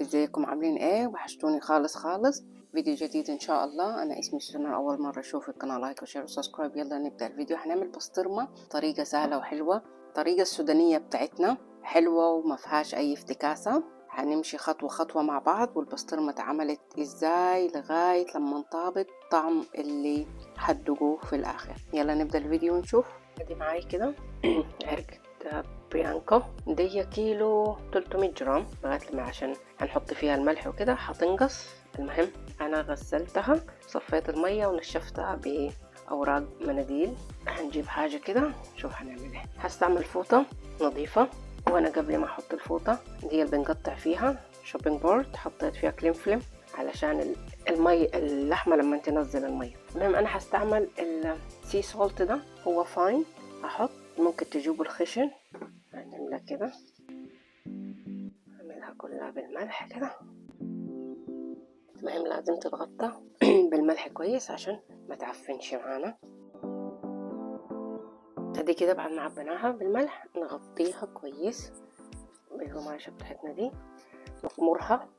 ازيكم عاملين ايه؟ وحشتوني خالص خالص. فيديو جديد ان شاء الله. انا اسمي سوزانا، اول مره اشوف القناه لايك وشير وسبسكرايب. يلا نبدا الفيديو. هنعمل بسطرمه طريقه سهله وحلوه، الطريقه السودانيه بتاعتنا حلوه وما فيهاش اي افتكاسه. هنمشي خطوه خطوه مع بعض، والبسطرمه اتعملت ازاي لغايه لما انطابت طعم اللي هتدوقوه في الاخر. يلا نبدا الفيديو ونشوف. ادي معاي كده عرق بريانكو دي كيلو 300 جرام لغايه لما عشان هنحط فيها الملح وكده هتنقص. المهم انا غسلتها، صفيت الميه ونشفتها باوراق مناديل. هنجيب حاجه كده نشوف هنعمل ايه. هستعمل فوطه نظيفه، وانا قبل ما احط الفوطه دي اللي بنقطع فيها شوبينج بورد حطيت فيها كليم فيلم علشان اللحمه لما تنزل الميه. المهم انا هستعمل السي سولت ده، هو فاين. هحط، ممكن تجيبوا الخشن، هنعملها كده، هعملها كلها بالملح كده. المهم لازم تتغطى بالملح كويس عشان ما تعفنش معانا. ادي كده بعد ما عبيناها بالملح نغطيها كويس بالقماشة بتاعتنا دي نخمرها.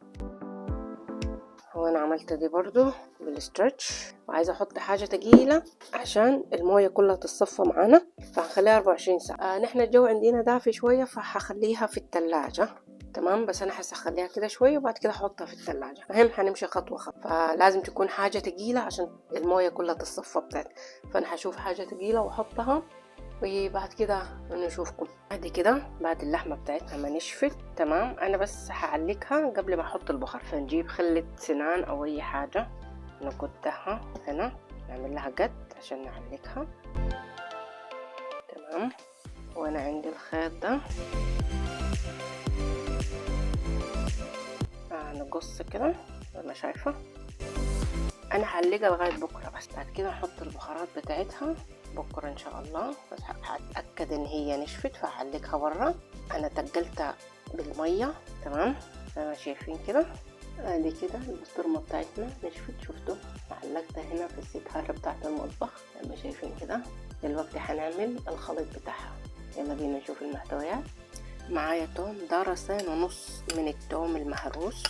وانا عملت دي برضو بالستريتش، وعايزه احط حاجه تقيله عشان المويه كلها تتصفى معانا، فهنخليها 24 ساعه. نحن الجو عندنا دافي شويه فهخليها في التلاجة. تمام، بس انا هخليها كده شويه وبعد كده احطها في التلاجة. المهم هنمشي خطوه خطوه، فلازم تكون حاجه تقيله عشان المويه كلها تتصفى بتاعتنا. فانا هشوف حاجه تقيله واحطها، وبعد كده نشوفكم. بعد كده بعد اللحمه بتاعتنا ما نشفت تمام، انا بس هعلقها قبل ما احط البخار. فنجيب خلة سنان او اي حاجه نقدها هنا، نعمل لها قد عشان نعلقها. تمام، وانا عندي الخيط ده نقص كده زي ما شايفه. انا هعلقها لغايه بكره، بس بعد كده احط البخارات بتاعتها بكره ان شاء الله. بس هتاكد ان هي نشفت فهعلقها بره. انا تقلتها بالميه تمام زي ما شايفين كده. ادي كده البسطرمه بتاعتنا نشفت، شفتوا؟ علقتها هنا في الستاره بتاعت المطبخ زي ما شايفين كده. دلوقتي هنعمل الخليط بتاعها. يلا بينا نشوف المحتويات. معايا توم، ده راسين ونص من التوم المهروس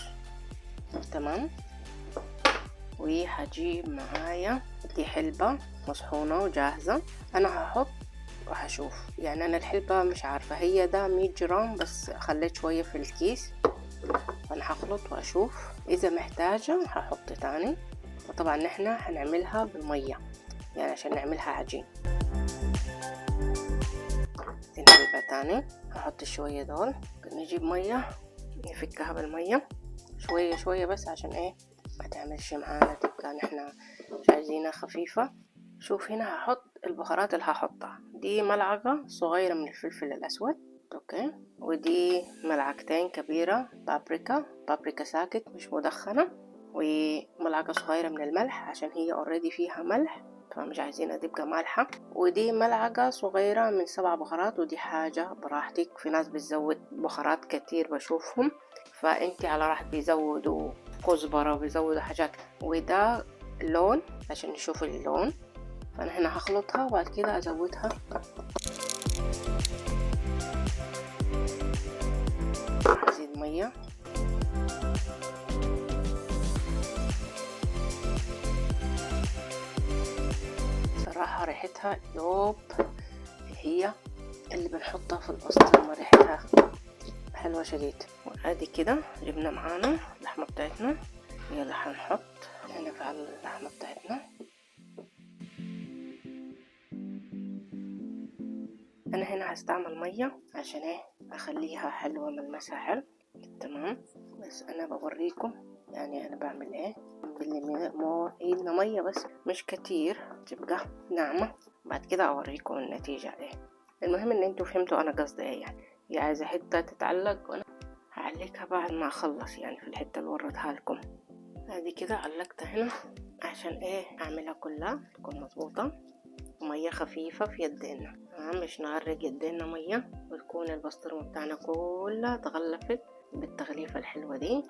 تمام. وهجيب معايا دي حلبة مصحونة وجاهزة. انا هحط وهشوف، يعني انا الحلبة مش عارفة هي ده 100 جرام بس خليت شوية في الكيس، فانا هخلط واشوف اذا محتاجة هحط تاني. وطبعا نحنا هنعملها بالمية يعني عشان نعملها عجين. دي الحلبة تاني هحط شوية دول، نجيب مية نفكها بالمية شوية شوية بس عشان ايه ما تعملش معانا تبقى نحنا مش عايزينها خفيفة. شوف هنا هحط البهارات اللي هحطها. دي ملعقة صغيرة من الفلفل الأسود اوكي، ودي ملعقتين كبيرة بابريكا ساكت مش مدخنة، وملعقة صغيرة من الملح عشان هي اوريدي فيها ملح فمش عايزينها تبقى مالحة. ودي ملعقة صغيرة من 7 بهارات، ودي حاجة براحتك، في ناس بتزود بهارات كتير بشوفهم، فانتي على راحتك بيزودوا كزبرة وبيزودوا حاجات. وده لون عشان نشوف اللون، فانا هنا هخلطها وبعد كده ازودها. هزيد مية صراحة ريحتها يوب، هي اللي بنحطها في البسطرمة ريحتها حلوة شديد. وادي كده جبنا معانا اللحمة بتاعتنا. يلا هنحط هنا في اللحمة بتاعتنا. انا هنا هستعمل مية عشان ايه اخليها حلوة ملمسها حلو تمام. بس انا بوريكم يعني انا بعمل ايه بالمية مية بس مش كتير تبقى ناعمة. بعد كده اوريكم النتيجة ايه. المهم ان انتوا فهمتوا انا قصدي ايه، يعني هي عايزة حتة تتعلق وانا هعلقها بعد ما اخلص يعني في الحتة اللي وريتها لكم. ادي كده علقتها هنا عشان ايه اعملها كلها تكون مظبوطة. مية خفيفة في يدينا مش نغرق يدينا مية، وتكون البسطرمة بتاعنا كلها تغلفت بالتغليفة الحلوة دي.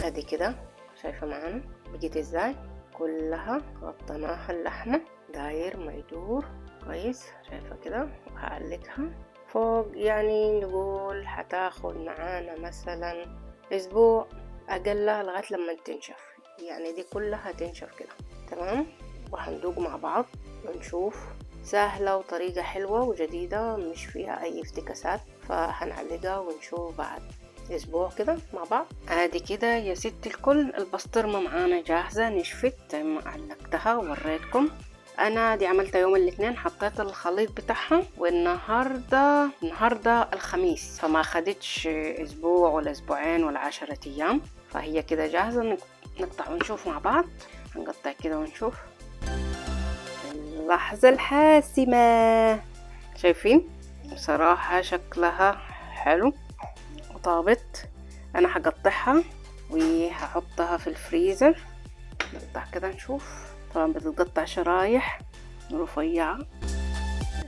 ادي كده شايفة معانا بقيت ازاي كلها غطيناها اللحمة داير ما يدور كويس، شايفة كده. وهعلقها فوق يعني نقول هتاخد معانا مثلا اسبوع اقل لغاية لما تنشف، يعني دي كلها تنشف كده. تمام. وهندوق مع بعض ونشوف. سهلة وطريقة حلوة وجديدة مش فيها اي افتكاسات، فهنعلقها ونشوف بعد اسبوع كده مع بعض. ادي كده يا ست الكل البسطرمة معانا جاهزة، نشفت زي ما علقتها ووريتكم. انا دي عملتها يوم الاثنين، حطيت الخليط بتاعها، والنهارده الخميس، فما خدتش اسبوع ولا اسبوعين ولا 10 ايام، فهي كده جاهزة. نقطع ونشوف مع بعض. هنقطع كده ونشوف. اللحظة الحاسمة، شايفين بصراحة شكلها حلو وطابت. انا هقطعها وهحطها في الفريزر. نقطع كده نشوف. طبعا بتتقطع شرايح رفيعة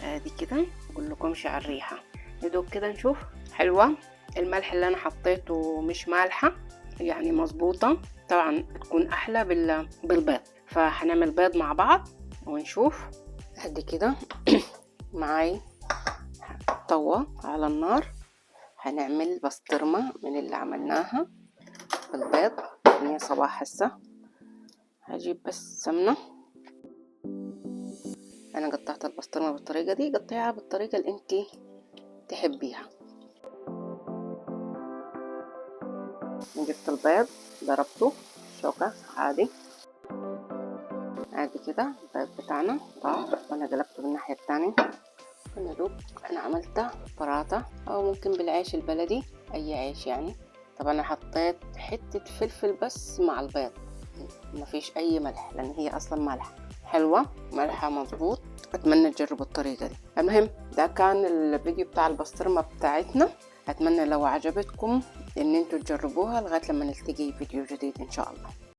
ادي كده. اقول لكمش على الريحة، ندوق كده نشوف. حلوة. الملح اللي انا حطيته مش مالحة، يعني مظبوطة. طبعا بتكون احلى بالبيض، فهنعمل بيض مع بعض ونشوف. ادي كده معاي طوة على النار، هنعمل بسطرمة من اللي عملناها بالبيض. هي صباح هسه. هجيب بس سمنة. انا قطعت البسطرمة بالطريقة دي، قطعها بالطريقة اللي انتي تحبيها. جبت البيض ضربته شوكة عادي كده. البيض بتاعنا طاب وانا قلبته بالناحية التانية. ندوق. انا عملتها براطة او ممكن بالعيش البلدي، اي عيش يعني. طبعا انا حطيت حتة فلفل بس مع البيض، مفيش اي ملح لان هي اصلا مالحة. حلوة ملحها مظبوط. اتمنى تجربوا الطريقة دي. المهم ده كان الفيديو بتاع البسطرمة بتاعتنا. اتمنى لو عجبتكم ان انتوا تجربوها لغاية لما نلتقي فيديو جديد ان شاء الله.